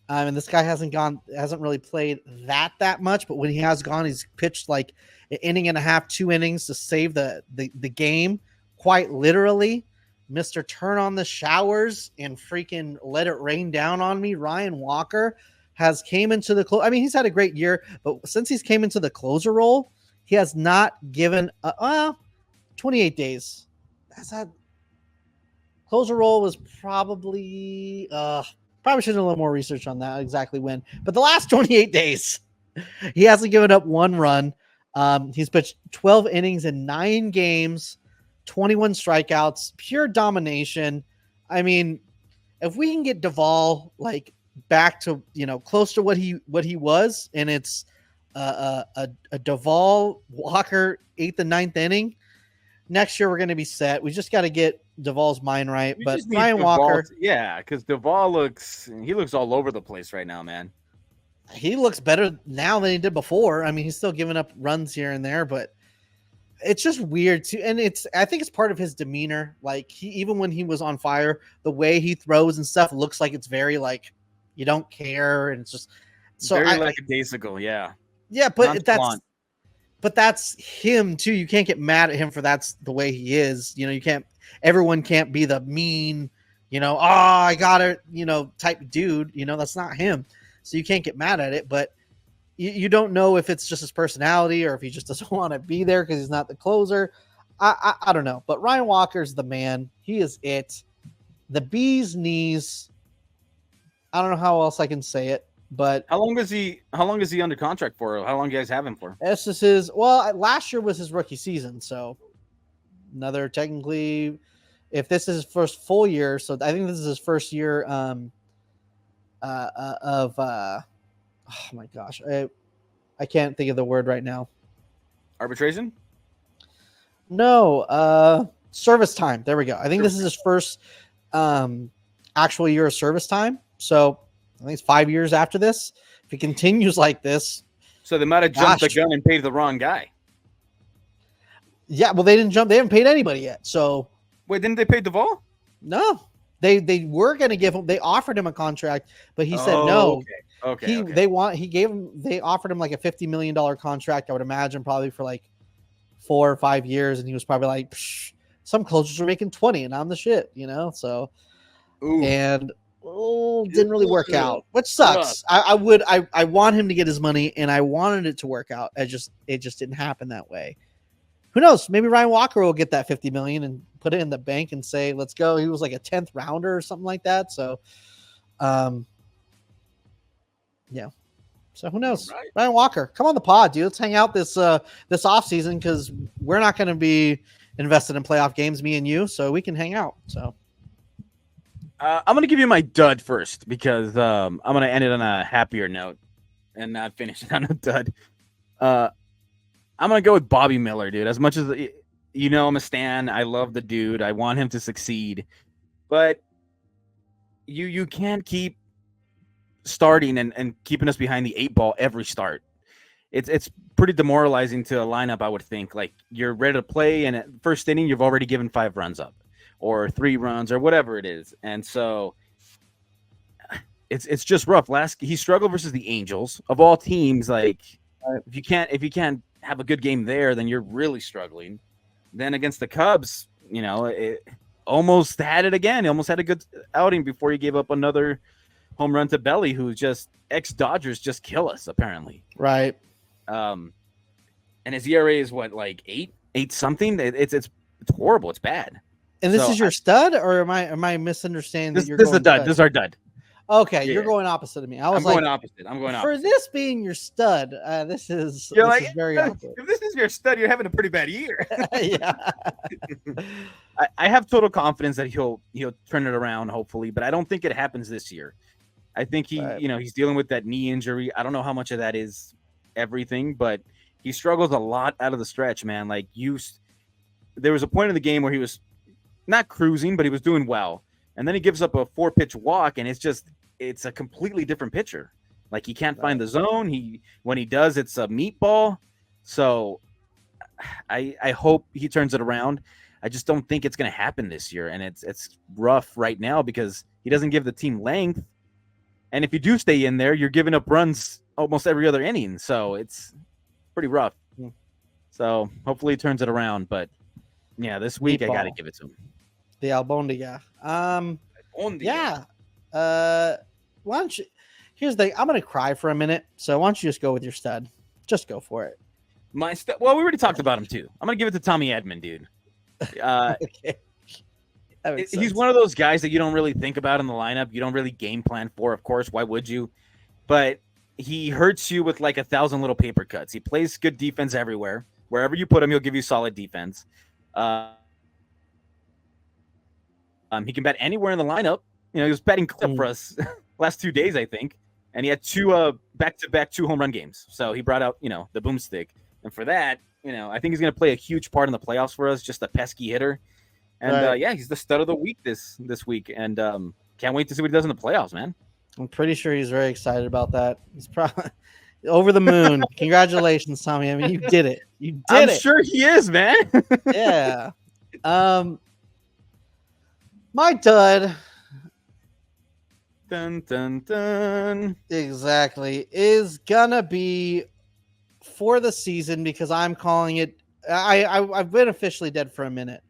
A: And this guy hasn't really played that much, but when he has gone, he's pitched like an inning and a half, 2 innings to save the game, quite literally. Mr. Turn on the showers and freaking let it rain down on me. Ryan Walker has came into the close. I mean, he's had a great year, but since he's came into the closer role, he has not given 28 days. That's that closer role was probably should have done a little more research on that exactly when. But the last 28 days, he hasn't given up one run. He's pitched 12 innings in 9 games, 21 strikeouts, pure domination. I mean, if we can get Duvall like back to close to what he was, and it's a Duvall Walker 8th and 9th inning, next year we're going to be set. We just got to get Duvall's mind right.
B: We
A: But
B: just need
A: Ryan
B: Duvall
A: Walker,
B: yeah, because Duvall looks all over the place right now, man.
A: he looks better now than he did before. I mean, he's still giving up runs here and there, but it's just weird too. And I think it's part of his demeanor. Like even when he was on fire, the way he throws and stuff looks like it's very like you don't care, and it's just so
B: very lackadaisical, yeah.
A: Yeah, but
B: nonchalant.
A: that's him too. You can't get mad at him for that's the way he is. You can't. Everyone can't be the mean, I got it, type dude. That's not him. So you can't get mad at it. But you don't know if it's just his personality or if he just doesn't want to be there because he's not the closer. I don't know. But Ryan Walker's the man. He is it. The bee's knees. I don't know how else I can say it. But
B: how long is he under contract for? How long do you guys have him for?
A: this is his. Well, last year was his rookie season, so another technically, if this is his first full year, so I think this is his first year of. Oh my gosh, I can't think of the word right now.
B: Arbitration?
A: No, service time. There we go. I think this is his first actual year of service time. So I think it's 5 years after this. If he continues like this,
B: so they might have jumped the gun and paid the wrong guy.
A: Yeah, well, they didn't jump. They haven't paid anybody yet. So
B: wait, didn't they pay Duvall?
A: No, they were going to give him. They offered him a contract, but he said no.
B: Okay.
A: They offered him like a $50 million contract. I would imagine probably for like 4 or 5 years, and he was probably like, some closers are making 20, and I'm the shit, So,
B: ooh.
A: And didn't really work out, which sucks. I want him to get his money, and I wanted it to work out. It just didn't happen that way. Who knows? Maybe Ryan Walker will get that 50 million and put it in the bank and say, let's go. He was like a 10th rounder or something like that. So, yeah. So who knows? Right. Ryan Walker, come on the pod, dude. Let's hang out this offseason because we're not going to be invested in playoff games, me and you, so we can hang out. So
B: I'm gonna give you my dud first because I'm gonna end it on a happier note and not finish it on a dud. I'm gonna go with Bobby Miller, dude. As much as I'm a stan. I love the dude. I want him to succeed, but you can't keep starting and keeping us behind the 8 ball every start. It's pretty demoralizing to a lineup, I would think. Like, you're ready to play, and at first inning, you've already given 5 runs up, or 3 runs, or whatever it is, and so it's just rough. He struggled versus the Angels of all teams. Like, if you can't have a good game there, then you're really struggling. Then against the Cubs, it almost had it again. He almost had a good outing before he gave up another home run to Belly, who just ex-Dodgers just kill us apparently.
A: Right.
B: And his ERA is what, like 8 something. It's horrible. It's bad.
A: And this is your stud, or am I misunderstanding that you're
B: this is
A: going
B: a dud?
A: stud?
B: This is our dud.
A: Okay,
B: Yeah.
A: you're going opposite of me. I'm
B: going opposite.
A: For this being your stud, this is very opposite.
B: If this is your stud, you're having a pretty bad year.
A: Yeah.
B: I have total confidence that he'll turn it around, hopefully, but I don't think it happens this year. I think he's dealing with that knee injury. I don't know how much of that is everything, but he struggles a lot out of the stretch, man. Like, there was a point in the game where he was not cruising, but he was doing well. And then he gives up a 4-pitch walk, and it's a completely different pitcher. Like, he can't find the zone. When he does, it's a meatball. So I hope he turns it around. I just don't think it's going to happen this year, and it's rough right now because he doesn't give the team length. And if you do stay in there, you're giving up runs almost every other inning. So it's pretty rough. So hopefully he turns it around. But yeah, this week I got to give it to him.
A: The Albondiga. Yeah. Why don't you? Here's the thing. I'm gonna cry for a minute. So why don't you just go with your stud? Just go for it.
B: My stud. Well, we already talked about him too. I'm gonna give it to Tommy Edman, dude.
A: Okay.
B: He's one of those guys that you don't really think about in the lineup. You don't really game plan for, of course. Why would you? But he hurts you with like 1,000 little paper cuts. He plays good defense everywhere. Wherever you put him, he'll give you solid defense. He can bat anywhere in the lineup. He was batting clip for us last 2 days, I think. And he had 2 back-to-back 2 home run games. So he brought out, the boomstick. And for that, I think he's going to play a huge part in the playoffs for us, just a pesky hitter. And he's the stud of the week this week. And can't wait to see what he does in the playoffs, man.
A: I'm pretty sure he's very excited about that. He's probably over the moon. Congratulations, Tommy. I mean, you did it. I'm
B: sure he is, man.
A: Yeah. My dud.
B: Dun, dun, dun.
A: Exactly. Is gonna be for the season, because I'm calling it. I've been officially dead for a minute.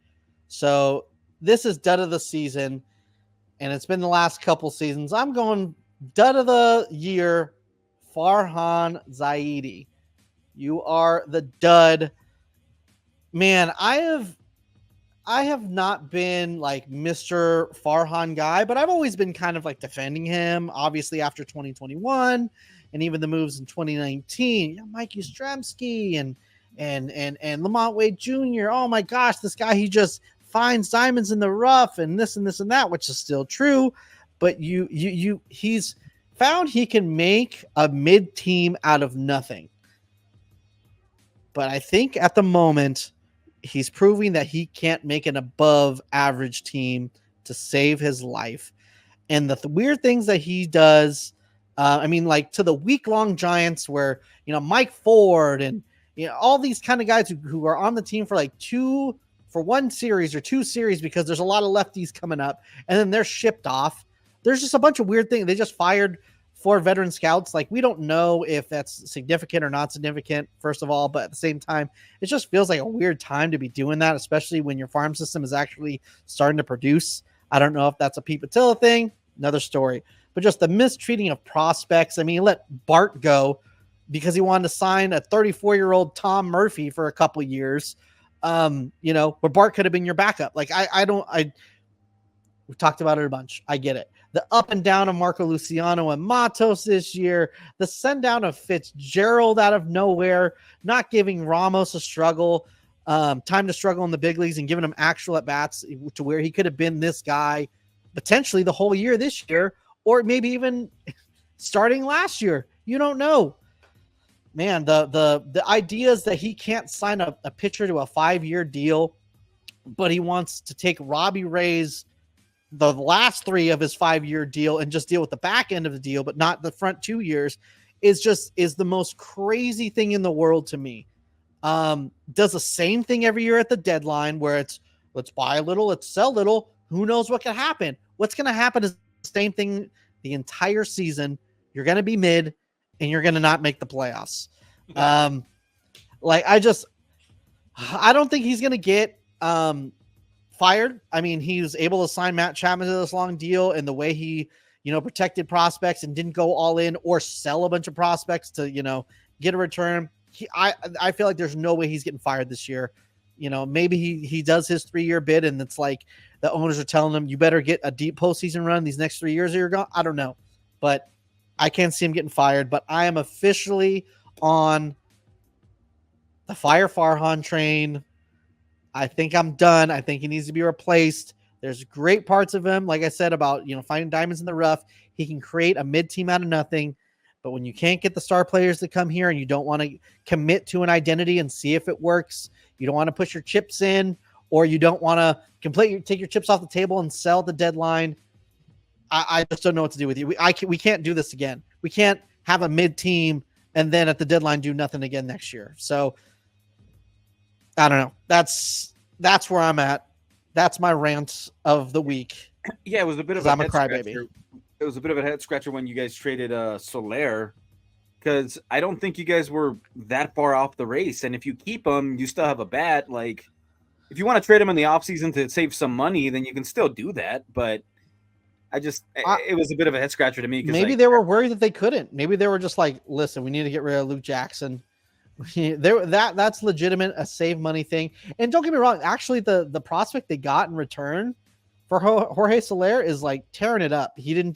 A: So this is dud of the season, and it's been the last couple seasons. I'm going dud of the year, Farhan Zaidi. You are the dud. Man, I have not been like Mr. Farhan guy, but I've always been kind of like defending him, obviously after 2021 and even the moves in 2019. Mike Yastrzemski and Lamont Wade Jr. Oh my gosh, this guy, he just finds diamonds in the rough and this and that, which is still true. But he's found he can make a mid team out of nothing. But I think at the moment, he's proving that he can't make an above average team to save his life. And the weird things that he does, like to the week-long Giants where, Mike Ford and, all these kind of guys who are on the team for like one series or 2 series because there's a lot of lefties coming up and then they're shipped off. There's just a bunch of weird things. They just fired 4 veteran scouts. Like, we don't know if that's significant or not significant, first of all, but at the same time, it just feels like a weird time to be doing that, especially when your farm system is actually starting to produce. I don't know if that's a Pete Patilla thing, another story, but just the mistreating of prospects. I mean, he let Bart go because he wanted to sign a 34-year-old Tom Murphy for a couple years. But Bart could have been your backup. Like, we've talked about it a bunch. I get it. The up and down of Marco Luciano and Matos this year, the send down of Fitzgerald out of nowhere, not giving Ramos a struggle, time to struggle in the big leagues and giving him actual at bats to where he could have been this guy. potentially the whole year this year, or maybe even starting last year. You don't know. Man, the ideas that he can't sign a pitcher to a 5-year deal, but he wants to take Robbie Ray's the last 3 of his 5-year deal and just deal with the back end of the deal, but not the front 2 years, is the most crazy thing in the world to me. Does the same thing every year at the deadline where it's let's buy a little, let's sell little. Who knows what can happen? What's going to happen is the same thing the entire season. You're going to be mid and you're going to not make the playoffs. I don't think he's going to get fired. I mean, he was able to sign Matt Chapman to this long deal, and the way he, protected prospects and didn't go all in or sell a bunch of prospects to, get a return. I feel like there's no way he's getting fired this year. Maybe he does his 3-year bid, and it's like the owners are telling him, you better get a deep postseason run these next 3 years or you're gone. I don't know, but I can't see him getting fired. But I am officially on the Fire Farhan train. I think I'm done. I think he needs to be replaced. There's great parts of him, like I said, about finding diamonds in the rough. He can create a mid team out of nothing. But when you can't get the star players to come here and you don't want to commit to an identity and see if it works, you don't want to push your chips in, or you don't want to take your chips off the table and sell at the deadline, I just don't know what to do with you. We can't do this again. We can't have a mid team and then at the deadline do nothing again next year. So I don't know. That's where I'm at. That's my rant of the week.
B: Yeah, it was a bit of a
A: I'm a
B: head
A: crybaby.
B: scratcher. It was a bit of a head scratcher when you guys traded Soler, because I don't think you guys were that far off the race. And if you keep him, you still have a bat. Like, if you want to trade him in the offseason to save some money, then you can still do that. But it was a bit of a head scratcher to me.
A: Maybe they were worried that they couldn't. Maybe they were just like, listen, we need to get rid of Luke Jackson. That's legitimate, a save money thing. And don't get me wrong, actually the prospect they got in return for Jorge Soler is like tearing it up. He didn't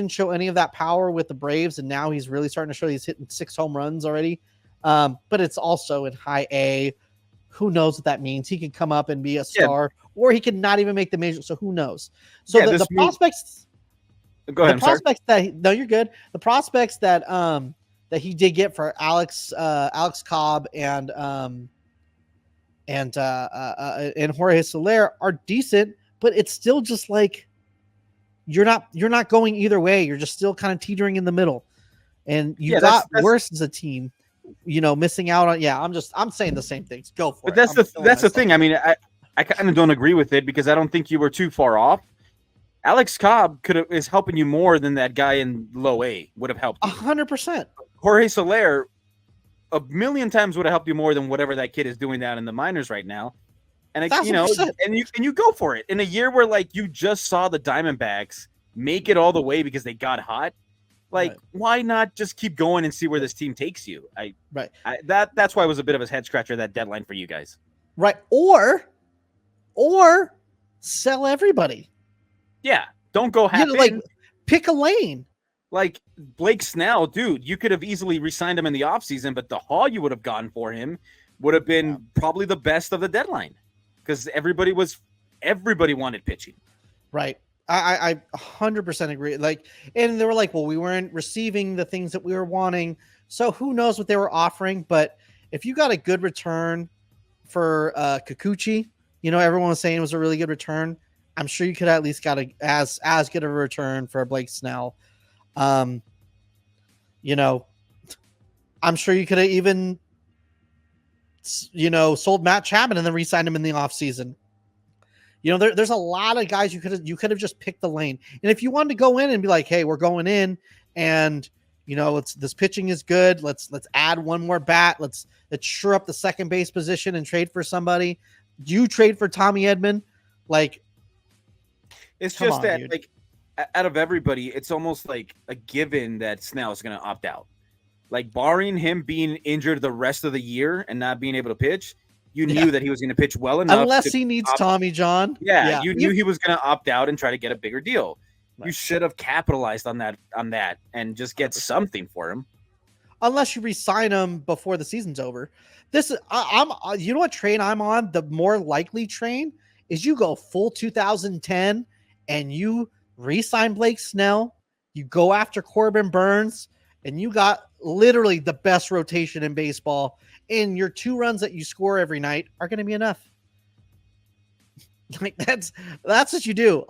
A: show any of that power with the Braves, and now he's really starting to show he's hitting 6 home runs already. But it's also in high A. Who knows what that means? He could come up and be a star, or he could not even make the major. So who knows? So the prospects.
B: Go ahead.
A: The prospects no, you're good. The prospects that he did get for Alex Cobb and Jorge Soler are decent, but it's still just like you're not going either way. You're just still kind of teetering in the middle, and you got worse as a team. Missing out on. Yeah, I'm saying the same things. Go for it.
B: But that's the thing. I mean, I kind of don't agree with it because I don't think you were too far off. Alex Cobb is helping you more than that guy in low A would have helped you.
A: 100%.
B: Jorge Soler, a million times would have helped you more than whatever that kid is doing down in the minors right now. And you go for it in a year where like you just saw the Diamondbacks make it all the way because they got hot. Like, why not just keep going and see where this team takes you? That's why it was a bit of a head scratcher, that deadline for you guys.
A: Right. Or sell everybody.
B: Yeah. Don't go half in.
A: Like, pick a lane.
B: Like Blake Snell, dude, you could have easily re-signed him in the offseason, but the haul you would have gone for him would have been probably the best of the deadline because everybody wanted pitching. Right.
A: I 100% agree. Like, and they were like, well, we weren't receiving the things that we were wanting. So who knows what they were offering. But if you got a good return for Kikuchi, everyone was saying it was a really good return. I'm sure you could at least got as good of a return for Blake Snell. I'm sure you could have even, sold Matt Chapman and then re-signed him in the offseason. There's a lot of guys you could have just picked the lane. And if you wanted to go in and be like, hey, we're going in and this pitching is good. Let's add one more bat. Let's shore up the second base position and trade for somebody. Do you trade for Tommy Edman? Like,
B: it's just that, dude. Like, out of everybody, it's almost like a given that Snell is going to opt out. Like, barring him being injured the rest of the year and not being able to pitch, you knew that he was going to pitch well enough.
A: Unless he needs Tommy John.
B: Yeah, you knew he was going to opt out and try to get a bigger deal. Right. You should have capitalized on that and just get something for him.
A: Unless you re-sign him before the season's over. This is what train I'm on? The more likely train is you go full 2010 and you re-sign Blake Snell, you go after Corbin Burns, and you got literally the best rotation in baseball, and your 2 runs that you score every night are going to be enough. Like that's what you do.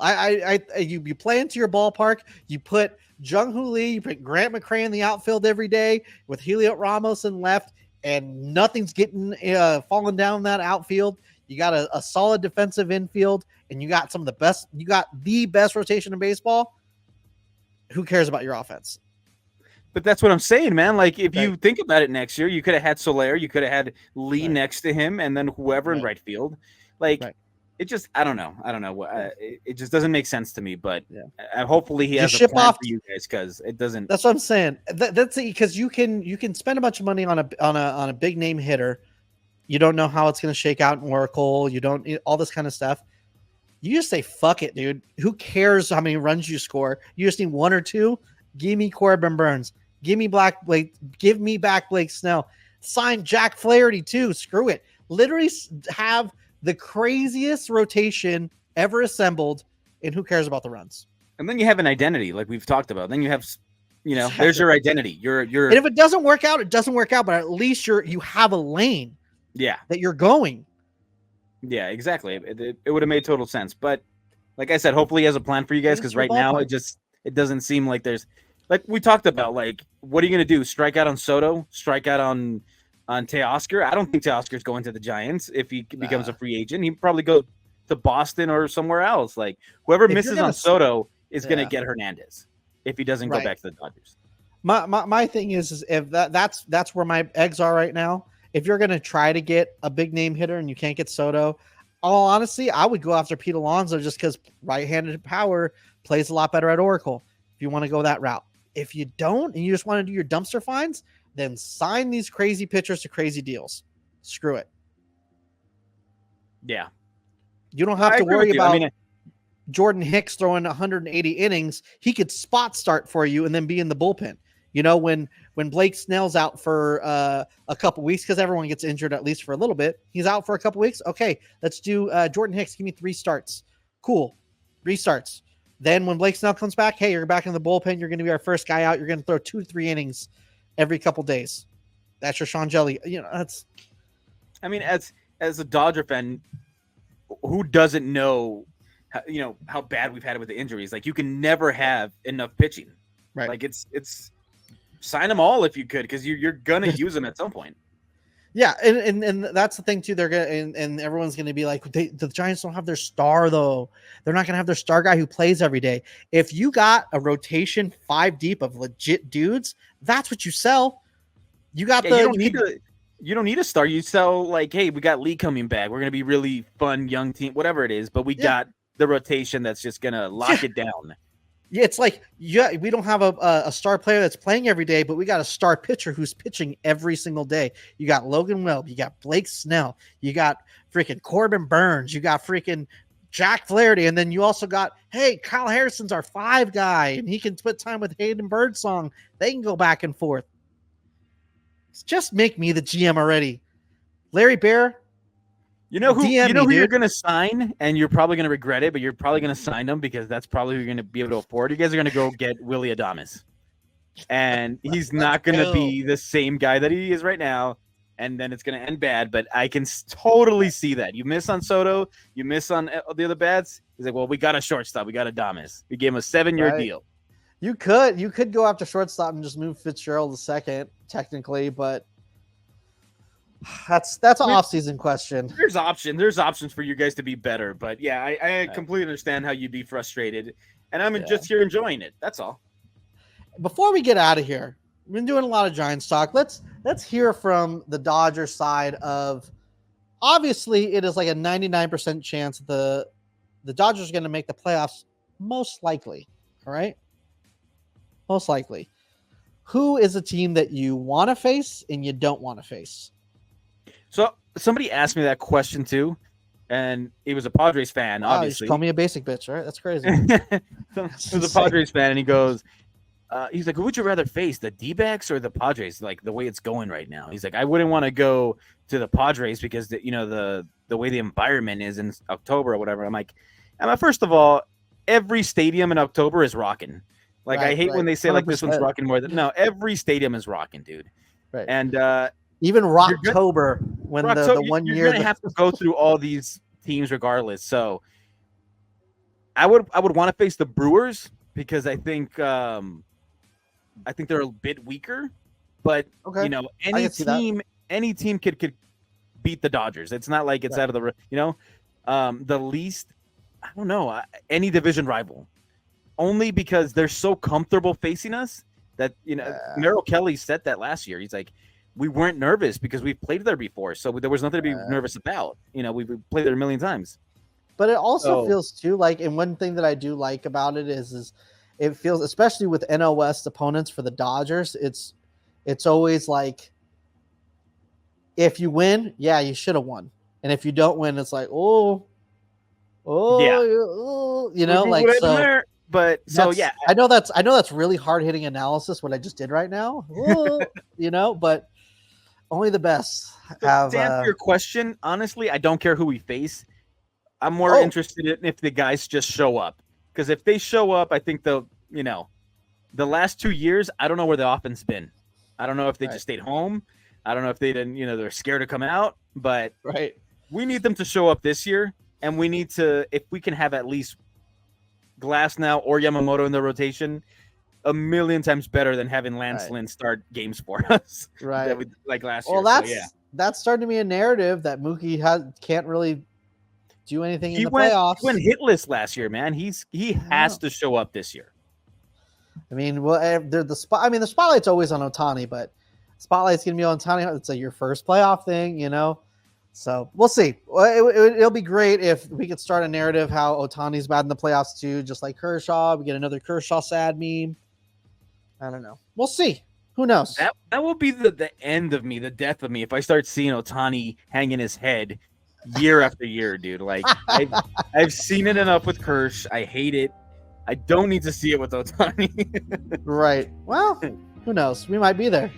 A: You play into your ballpark. You put Jung-Hoo Lee, you put Grant McCray in the outfield every day with Heliot Ramos in left, and nothing's getting falling down that outfield. You got a solid defensive infield, and you got the best rotation in baseball. Who cares about your offense?
B: But that's what I'm saying, man. Like, if you think about it, next year, you could have had Soler, you could have had Lee next to him, and then whoever in right field. Like, it just, I don't know. It just doesn't make sense to me. But hopefully he has a plan for you guys, because it doesn't.
A: That's what I'm saying. That's because you can spend a bunch of money on a big name hitter. You don't know how it's going to shake out in Oracle. You don't all this kind of stuff. You just say, fuck it, dude. Who cares how many runs you score? You just need 1 or 2. Give me Corbin Burns. Give me Give me back Blake Snell. Sign Jack Flaherty too. Screw it. Literally have the craziest rotation ever assembled, and who cares about the runs?
B: And then you have an identity, like we've talked about. Then you have, there's your identity. You're.
A: And if it doesn't work out, it doesn't work out. But at least you have a lane.
B: Yeah.
A: That you're going.
B: Yeah, exactly. It would have made total sense. But like I said, hopefully he has a plan for you guys, because right now it doesn't seem like there's, like we talked about, like, what are you going to do? Strike out on Soto? Strike out on Teoscar? I don't think Teoscar's going to the Giants if he becomes a free agent. He'd probably go to Boston or somewhere else. Like, whoever misses on Soto is going to get Hernandez if he doesn't go back to the Dodgers.
A: My thing is if that's where my eggs are right now. If you're going to try to get a big name hitter and you can't get Soto, all honesty, I would go after Pete Alonso, just because right-handed power plays a lot better at Oracle. If you want to go that route, if you don't and you just want to do your dumpster finds, then sign these crazy pitchers to crazy deals. Screw it.
B: Yeah,
A: you don't have to worry about Jordan Hicks throwing 180 innings. He could spot start for you and then be in the bullpen. When Blake Snell's out for a couple weeks, because everyone gets injured at least for a little bit. He's out for a couple weeks. Okay, let's do Jordan Hicks. Give me 3 starts. Cool. 3 starts. Then when Blake Snell comes back, hey, you're back in the bullpen. You're going to be our first guy out. You're going to throw 2 to 3 innings every couple days. That's your Sean Jelly. That's.
B: I mean, as a Dodger fan, who doesn't know, how bad we've had it with the injuries? Like, you can never have enough pitching.
A: Right.
B: Like, it's sign them all if you could, because you're gonna use them at some point.
A: Yeah, and that's the thing too. They're gonna and everyone's gonna be like, the Giants don't have their star though. They're not gonna have their star guy who plays every day. If you got a rotation 5 deep of legit dudes, that's what you sell. You got
B: you don't need a star. You sell, like, hey, we got Lee coming back. We're gonna be really fun young team, whatever it is. But we got the rotation that's just gonna lock it down.
A: Yeah, it's like, we don't have a star player that's playing every day, but we got a star pitcher who's pitching every single day. You got Logan Webb, you got Blake Snell, you got freaking Corbin Burns, you got freaking Jack Flaherty, and then you also got, hey, Kyle Harrison's our 5 guy, and he can split time with Hayden Birdsong. They can go back and forth. Just make me the GM already. Larry Bear,
B: You know who you're going to sign, and you're probably going to regret it, but you're probably going to sign them because that's probably who you're going to be able to afford. You guys are going to go get Willy Adames, and he's not going to be the same guy that he is right now, and then it's going to end bad. But I can totally see that. You miss on Soto, you miss on the other bats. He's like, well, we got a shortstop, we got Adames. We gave him a 7-year deal.
A: You could go after shortstop and just move Fitzgerald to second, technically, but that's an off-season question.
B: There's options for you guys to be better, but yeah, I completely understand how you'd be frustrated, and I'm just here enjoying it. That's all.
A: Before we get out of here, we've been doing a lot of Giants talk. Let's hear from the Dodgers side of. Obviously, it is like a 99% chance the Dodgers are going to make the playoffs, most likely. All right, most likely. Who is a team that you want to face and you don't want to face?
B: So somebody asked me that question too, and he was a Padres fan, obviously.
A: You call me a basic bitch, right? That's crazy.
B: He was a Padres fan, and he goes, he's like, who would you rather face, the D-backs or the Padres? Like, the way it's going right now. He's like, I wouldn't want to go to the Padres because the way the environment is in October or whatever. I'm like, first of all, every stadium in October is rocking. Like I
A: Right,
B: hate when
A: right.
B: they say like this one's
A: 100%.
B: rocking more than no. Every stadium is rocking, dude.
A: Right.
B: And
A: Even
B: You're good.
A: Rocktober, when the one
B: you're
A: year
B: gonna have to go through all these teams regardless. So I would want to face the Brewers because I think they're a bit weaker. But
A: Okay.
B: you know,
A: I can see that.
B: any team could beat the Dodgers. It's not like it's
A: Right.
B: out of the least. I don't know any division rival, only because they're so comfortable facing us that Merrill Kelly said that last year. He's like, we weren't nervous because we've played there before, so there was nothing to be nervous about. We've played there a million times.
A: But it also
B: So-
A: feels too like, and one thing that I do like about it is it feels, especially with NL West opponents for the Dodgers, it's always like, if you win, yeah, you should have won, and if you don't win, it's like, like
B: What
A: so.
B: happened there? But so
A: That's-
B: yeah,
A: I know that's really hard hitting analysis what I just did right now. But only the best have.
B: to answer your question, honestly, I don't care who we face. I'm more
A: Oh.
B: interested in if the guys just show up. Because if they show up, I think the last 2 years, I don't know where the offense been. I don't know if they
A: Right.
B: just stayed home. I don't know if they didn't, they're scared to come out. But
A: right.
B: we need them to show up this year. And we need to, if we can have at least Glass now or Yamamoto in the rotation, a million times better than having Lance
A: Right.
B: Lynn start games for us.
A: Right.
B: That we, like last
A: Well,
B: year.
A: that's starting to be a narrative that Mookie can't really do anything in the
B: He
A: playoffs.
B: went hitless last year, man. He has to show up this year.
A: I mean, well, the spotlight's always on Ohtani, but spotlight's gonna be on Ohtani. It's like your first playoff thing, So we'll see. Well, it'll be great if we could start a narrative how Ohtani's bad in the playoffs too, just like Kershaw. We get another Kershaw sad meme. I don't know. We'll see. Who knows?
B: That will be the end of me, the death of me, if I start seeing Ohtani hanging his head year after year, dude. Like I've seen it enough with Kersh. I hate it. I don't need to see it with Ohtani.
A: Right. Well, who knows? We might be there.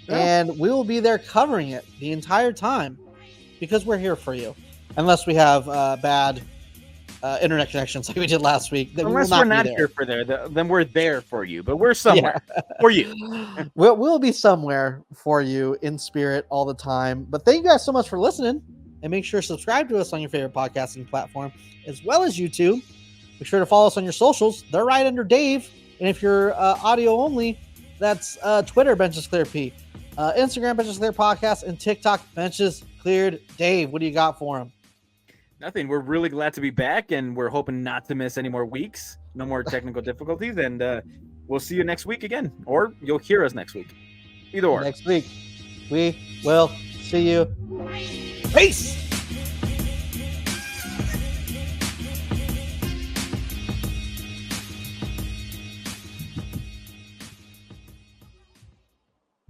B: Yeah.
A: And we will be there covering it the entire time because we're here for you. Unless we have bad internet connections like we did last week. Then
B: Unless
A: we will
B: we're
A: not
B: not
A: be there.
B: here for then we're there for you. But we're somewhere for you.
A: We'll be somewhere for you in spirit all the time. But thank you guys so much for listening. And make sure to subscribe to us on your favorite podcasting platform as well as YouTube. Make sure to follow us on your socials. They're right under Dave. And if you're audio only, that's Twitter, Benches Clear P. Instagram, Benches Clear Podcast. And TikTok, Benches Cleared Dave. What do you got for him?
B: Nothing. We're really glad to be back, and we're hoping not to miss any more weeks. No more technical difficulties. And we'll see you next week again. Or you'll hear us next week. Either or.
A: Next week, we will see you. Peace.